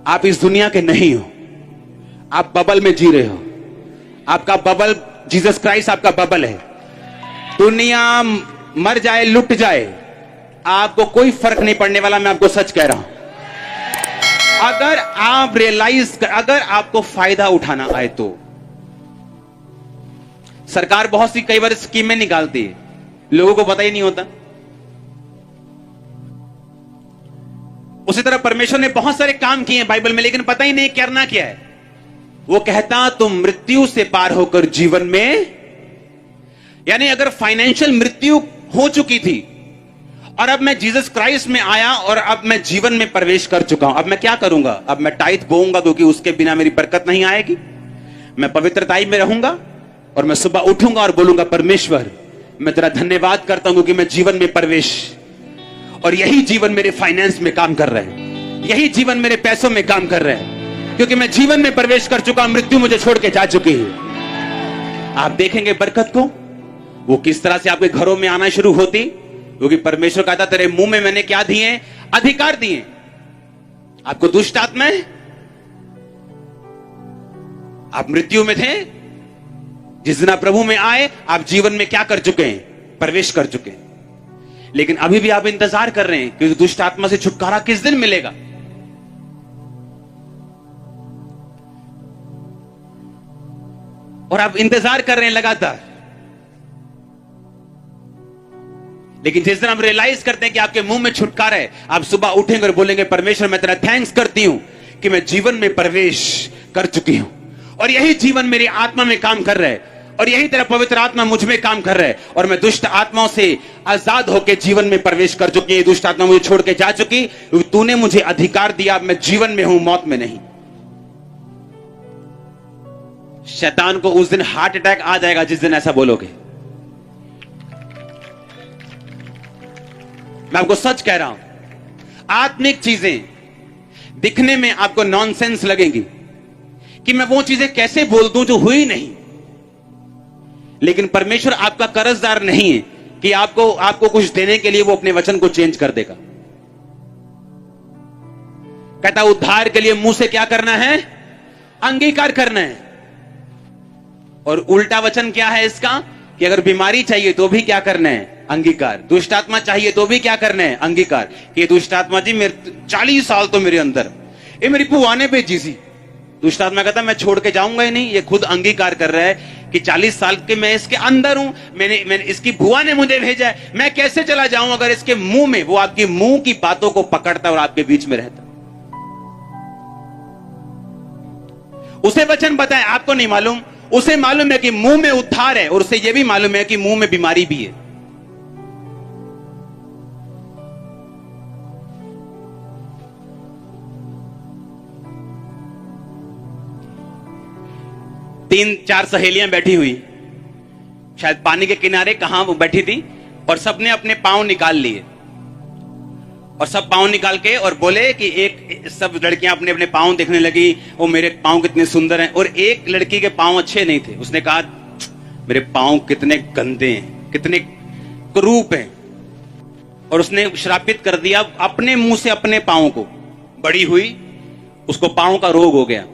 आप इस दुनिया के नहीं हो, आप बबल में जी रहे हो। आपका बबल जीसस क्राइस्ट आपका बबल है। दुनिया मर जाए, लुट जाए, आपको कोई फर्क नहीं पड़ने वाला। मैं आपको सच कह रहा हूं। अगर आप अगर आपको फायदा उठाना आए तो सरकार बहुत सी कई बार स्कीमें निकालती है, लोगों को पता ही नहीं होता। उसी तरह परमेश्वर ने बहुत सारे काम किए हैं बाइबल में, लेकिन पता ही नहीं करना क्या है। वो कहता तुम मृत्यु से पार होकर जीवन में, यानी अगर फाइनेंशियल मृत्यु हो चुकी थी और अब मैं जीसस क्राइस्ट में आया और अब मैं जीवन में प्रवेश कर चुका हूं, अब मैं क्या करूंगा? अब मैं टाइथ बोऊंगा, क्योंकि उसके बिना मेरी बरकत नहीं आएगी। मैं पवित्रताई में रहूंगा और मैं सुबह उठूंगा और बोलूंगा परमेश्वर मैं तेरा धन्यवाद करता हूं कि मैं जीवन में प्रवेश, और यही जीवन मेरे फाइनेंस में काम कर रहे हैं, यही जीवन मेरे पैसों में काम कर रहे हैं, क्योंकि मैं जीवन में प्रवेश कर चुका हूं, मृत्यु मुझे छोड़ के जा चुकी है। आप देखेंगे बरकत को, वो किस तरह से आपके घरों में आना शुरू होती, क्योंकि परमेश्वर कहता तेरे मुंह में मैंने क्या दिए? अधिकार दिए। आपको दुष्ट आत्माएं, आप मृत्यु में थे, जिस दिन आप प्रभु में आए आप जीवन में क्या कर चुके हैं? प्रवेश कर चुके हैं। लेकिन अभी भी आप इंतजार कर रहे हैं कि दुष्ट आत्मा से छुटकारा किस दिन मिलेगा। और आप इंतजार कर रहे हैं लगातार। लेकिन जिस दिन हम रियलाइज करते हैं कि आपके मुंह में छुटकारा है, आप सुबह उठेंगे और बोलेंगे परमेश्वर मैं तेरा थैंक्स करती हूं कि मैं जीवन में प्रवेश कर चुकी हूं, और यही जीवन मेरी आत्मा में काम कर रहा है, और यही तेरा पवित्र आत्मा मुझ में काम कर रहा है, और मैं दुष्ट आत्माओं से आजाद होकर जीवन में प्रवेश कर चुकी है। दुष्ट आत्मा मुझे छोड़ के जा चुकी, तूने मुझे अधिकार दिया, अब मैं जीवन में हूं, मौत में नहीं। शैतान को उस दिन हार्ट अटैक आ जाएगा जिस दिन ऐसा बोलोगे। मैं आपको सच कह रहा हूं, आत्मिक चीजें दिखने में आपको नॉनसेंस लगेंगी कि मैं वो चीजें कैसे बोल दूं जो हुई नहीं, लेकिन परमेश्वर आपका कर्जदार नहीं है कि आपको कुछ देने के लिए वो अपने वचन को चेंज कर देगा। कहता उद्धार के लिए मुंह से क्या करना है? अंगीकार करना है। और उल्टा वचन क्या है इसका? कि अगर बीमारी चाहिए तो भी क्या करना है? अंगीकार। दुष्ट आत्मा चाहिए तो भी क्या करना है? अंगीकार। कि दुष्ट आत्मा जी मेरे 40 साल तो मेरे अंदर, ये मेरी बुआ ने भेजी सी। दुष्ट आत्मा कहता मैं छोड़ के जाऊंगा ही नहीं। ये खुद अंगीकार कर रहा है कि 40 साल के मैं इसके अंदर हूं, मैंने इसकी बुआ ने मुझे भेजा है, मैं कैसे चला जाऊं अगर इसके मुंह में, वो आपके मुंह की बातों को पकड़ता और आपके बीच में रहता। उसे वचन बताए, आपको नहीं मालूम। उसे मालूम है कि मुंह में उद्धार है, और उसे यह भी मालूम है कि मुंह में बीमारी भी है। तीन चार सहेलियां बैठी हुई, शायद पानी के किनारे कहां वो बैठी थी, और सबने अपने पांव निकाल लिए, और सब पांव निकाल के और बोले कि सब लड़कियां अपने अपने पांव देखने लगी, वो मेरे पांव कितने सुंदर हैं। और एक लड़की के पांव अच्छे नहीं थे, उसने कहा मेरे पांव कितने गंदे हैं, कितने कुरूप हैं, और उसने श्रापित कर दिया अपने मुंह से अपने पांव को। बड़ी हुई, उसको पांव का रोग हो गया,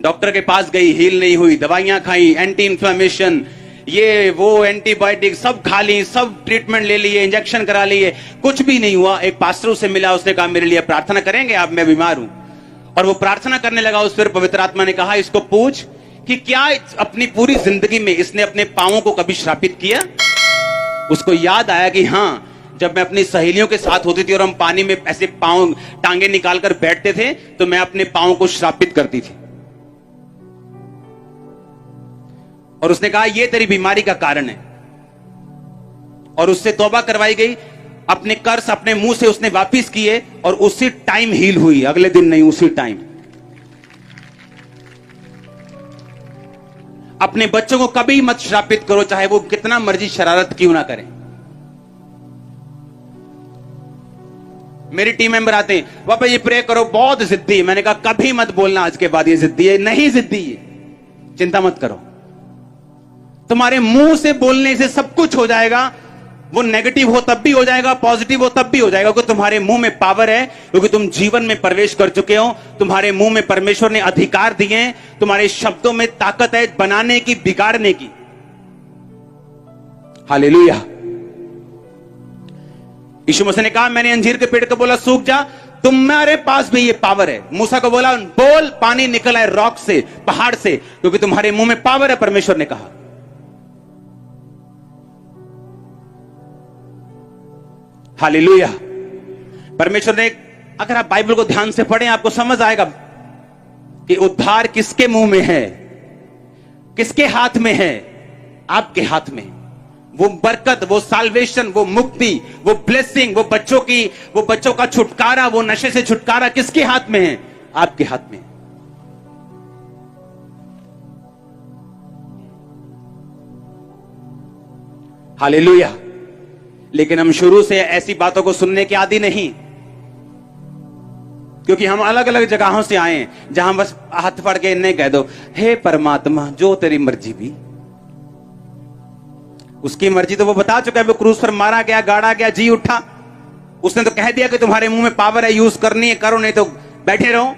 डॉक्टर के पास गई, हील नहीं हुई, दवाइयां खाई, एंटी इंफ्लेमेशन, ये वो एंटीबायोटिक सब खा ली, सब ट्रीटमेंट ले लिए, इंजेक्शन करा लिए, कुछ भी नहीं हुआ। एक पास्टर से मिला, उसने कहा मेरे लिए प्रार्थना करेंगे आप, मैं बीमार हूं। और वो प्रार्थना करने लगा। उस पर पवित्र आत्मा ने कहा इसको पूछ कि क्या अपनी पूरी जिंदगी में इसने अपने पांवों को कभी श्रापित किया? उसको याद आया कि हाँ, जब मैं अपनी सहेलियों के साथ होती थी और हम पानी में ऐसे पांव टांगे निकालकर बैठते थे, तो मैं अपने पांव को श्रापित करती थी। और उसने कहा ये तेरी बीमारी का कारण है, और उससे तौबा करवाई गई। अपने कर्ज अपने मुंह से उसने वापिस किए, और उसी टाइम हील हुई, अगले दिन नहीं, उसी टाइम। अपने बच्चों को कभी मत श्रापित करो, चाहे वो कितना मर्जी शरारत क्यों ना करें। मेरी टीम मेंबर आते हैं, पापा ये प्रे करो, बहुत जिद्दी है। मैंने कहा कभी मत बोलना आज के बाद ये जिद्दी है, नहीं जिद्दी है, चिंता मत करो। तुम्हारे मुंह से बोलने से सब कुछ हो जाएगा, वो नेगेटिव हो तब भी हो जाएगा, पॉजिटिव हो तब भी हो जाएगा, क्योंकि तुम्हारे मुंह में पावर है, क्योंकि तुम जीवन में प्रवेश कर चुके हो। तुम्हारे मुंह में परमेश्वर ने अधिकार दिए हैं, तुम्हारे शब्दों में ताकत है बनाने की, बिगाड़ने की। हालेलुया। यीशु मसीह ने कहा, मैंने अंजीर के पेड़ को बोला सूख जा, तुम्हारे पास भी ये पावर है। मूसा को बोला बोल, पानी निकला है रॉक से, पहाड़ से, क्योंकि तुम्हारे मुंह में पावर है, परमेश्वर ने कहा। हालेलुया। परमेश्वर ने, अगर आप बाइबल को ध्यान से पढ़ें आपको समझ आएगा कि उद्धार किसके मुंह में है, किसके हाथ में है? आपके हाथ में। वो बरकत, वो साल्वेशन, वो मुक्ति, वो ब्लेसिंग, वो बच्चों का छुटकारा, वो नशे से छुटकारा किसके हाथ में है? आपके हाथ में। हालेलुया। लेकिन हम शुरू से ऐसी बातों को सुनने के आदी नहीं, क्योंकि हम अलग अलग जगहों से आए हैं जहां बस हाथ पड़ के नहीं कह दो, हे परमात्मा जो तेरी मर्जी भी। उसकी मर्जी तो वो बता चुका है, वो क्रूस पर मारा गया, गाड़ा गया, जी उठा। उसने तो कह दिया कि तुम्हारे मुंह में पावर है, यूज करनी है, करो, नहीं तो बैठे रहो।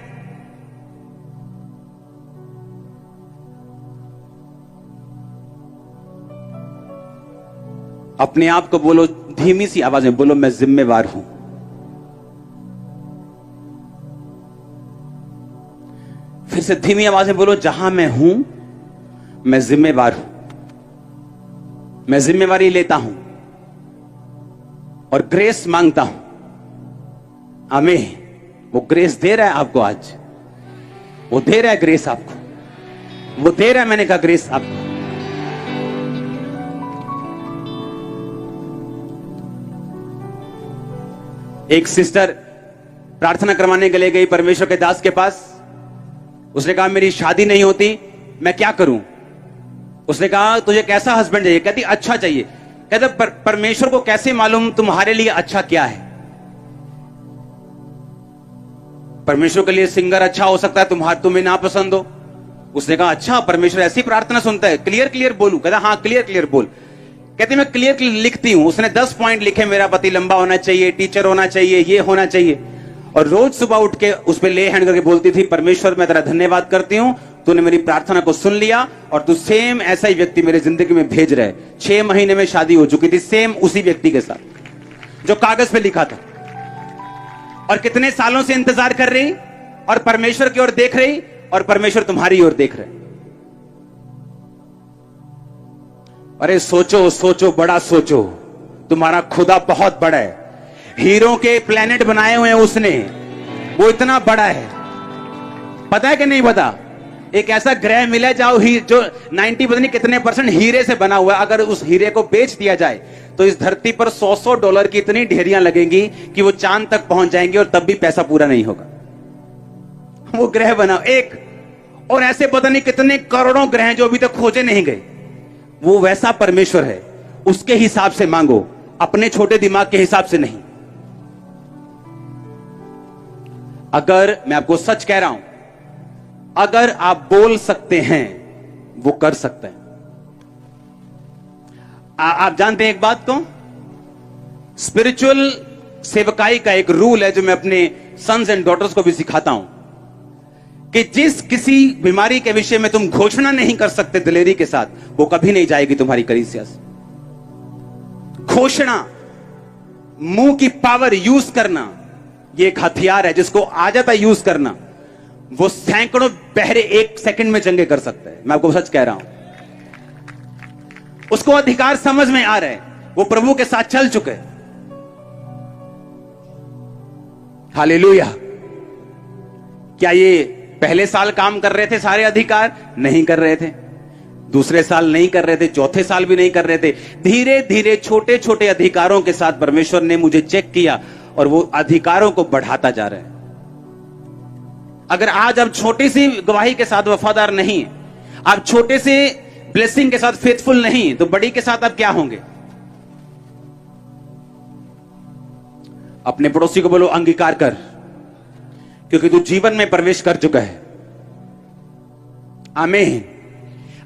अपने आप को बोलो, धीमी सी आवाज में बोलो, मैं जिम्मेवार हूं। फिर से धीमी आवाज में बोलो, जहां मैं हूं मैं जिम्मेवार हूं, मैं जिम्मेवारी लेता हूं और ग्रेस मांगता हूं। आमीन। वो ग्रेस दे रहा है आपको आज, वो दे रहा है ग्रेस आपको, वो दे रहा है, मैंने कहा ग्रेस आपको। एक सिस्टर प्रार्थना करवाने के लिए गई परमेश्वर के दास के पास। उसने कहा मेरी शादी नहीं होती, मैं क्या करूं? उसने कहा तुझे कैसा हस्बैंड चाहिए? कहती अच्छा चाहिए। कहते परमेश्वर को कैसे मालूम तुम्हारे लिए अच्छा क्या है? परमेश्वर के लिए सिंगर अच्छा हो सकता है, तुम्हें ना पसंद हो। उसने कहा अच्छा, परमेश्वर ऐसी प्रार्थना सुनता है, क्लियर क्लियर बोलूं? कहता हाँ क्लियर क्लियर बोल। कहती मैं क्लियर क्लियर लिखती हूं। उसने 10 पॉइंट लिखे, मेरा पति लंबा होना चाहिए, टीचर होना चाहिए, ये होना चाहिए। और रोज सुबह उठ के उस पर ले हैंड करके बोलती थी, परमेश्वर मैं तेरा धन्यवाद करती हूं, तूने मेरी प्रार्थना को सुन लिया और तू सेम ऐसा ही व्यक्ति मेरे जिंदगी में भेज रहा है। 6 महीने में शादी हो चुकी थी, सेम उसी व्यक्ति के साथ जो कागज पे लिखा था। और कितने सालों से इंतजार कर रही और परमेश्वर की ओर देख रही, और परमेश्वर तुम्हारी ओर देख रहे। अरे सोचो सोचो, बड़ा सोचो, तुम्हारा खुदा बहुत बड़ा है। हीरो के प्लेनेट बनाए हुए हैं उसने, वो इतना बड़ा है। पता है कि नहीं पता? एक ऐसा ग्रह मिला जो 90 पता नहीं कितने % हीरे से बना हुआ है। अगर उस हीरे को बेच दिया जाए तो इस धरती पर $100 की इतनी ढेरियां लगेंगी कि वो चांद तक पहुंच जाएंगे और तब भी पैसा पूरा नहीं होगा। वो ग्रह बना एक, और ऐसे पता नहीं कितने करोड़ों ग्रह जो अभी तक खोजे नहीं गए। वो वैसा परमेश्वर है, उसके हिसाब से मांगो, अपने छोटे दिमाग के हिसाब से नहीं। अगर मैं आपको सच कह रहा हूं, अगर आप बोल सकते हैं वो कर सकते हैं। आप जानते हैं एक बात को, स्पिरिचुअल सेवकाई का एक रूल है जो मैं अपने सन्स एंड डॉटर्स को भी सिखाता हूं कि जिस किसी बीमारी के विषय में तुम घोषणा नहीं कर सकते दिलेरी के साथ, वो कभी नहीं जाएगी तुम्हारी कलीसिया से। घोषणा, मुंह की पावर यूज करना, ये एक हथियार है जिसको आ जाता है यूज करना, वो सैकड़ों बहरे 1 सेकंड में चंगे कर सकता है। मैं आपको सच कह रहा हूं, उसको अधिकार समझ में आ रहा है, वो प्रभु के साथ चल चुके। हालेलुया। क्या ये पहले साल काम कर रहे थे सारे अधिकार? नहीं कर रहे थे। दूसरे साल नहीं कर रहे थे, चौथे साल भी नहीं कर रहे थे। धीरे धीरे छोटे छोटे अधिकारों के साथ परमेश्वर ने मुझे चेक किया और वो अधिकारों को बढ़ाता जा रहा है। अगर आज आप छोटी सी गवाही के साथ वफादार नहीं, आप छोटे से ब्लेसिंग के साथ फेथफुल नहीं, तो बड़ी के साथ आप क्या होंगे? अपने पड़ोसी को बोलो अंगीकार कर, क्योंकि तू जीवन में प्रवेश कर चुका है। आमीन।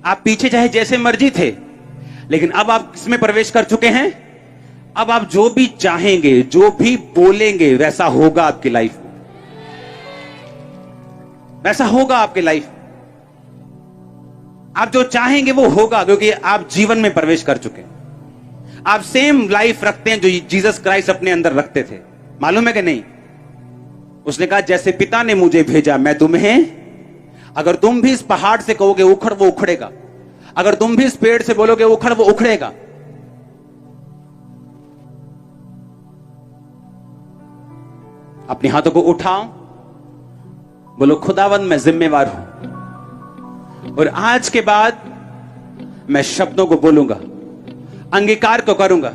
आप पीछे चाहे जैसे मर्जी थे, लेकिन अब आप किसमें प्रवेश कर चुके हैं? अब आप जो भी चाहेंगे, जो भी बोलेंगे, वैसा होगा आपकी लाइफ में, वैसा होगा आपकी लाइफ। आप जो चाहेंगे वो होगा, क्योंकि आप जीवन में प्रवेश कर चुके हैं। आप सेम लाइफ रखते हैं जो जीसस क्राइस्ट अपने अंदर रखते थे, मालूम है कि नहीं? उसने कहा जैसे पिता ने मुझे भेजा मैं तुम्हें, अगर तुम भी इस पहाड़ से कहोगे उखड़, वो उखड़ेगा। अगर तुम भी इस पेड़ से बोलोगे उखड़, वो उखड़ेगा। अपने हाथों को उठाओ, बोलो खुदावंद मैं जिम्मेवार हूं, और आज के बाद मैं शब्दों को बोलूंगा, अंगीकार को करूंगा,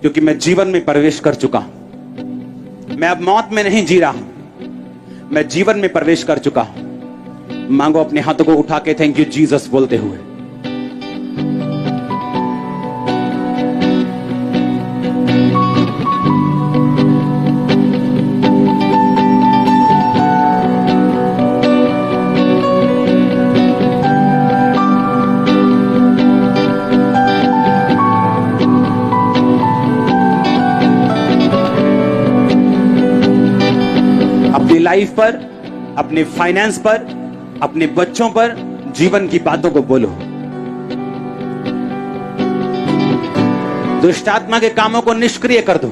क्योंकि मैं जीवन में प्रवेश कर चुका हूं। मैं अब मौत में नहीं जी रहा हूं, मैं जीवन में प्रवेश कर चुका हूं। मांगो अपने हाथों को उठा के थैंक यू जीसस बोलते हुए। अपनी लाइफ पर, अपने फाइनेंस पर, अपने बच्चों पर, जीवन की बातों को बोलो। दुष्ट आत्मा के कामों को निष्क्रिय कर दो।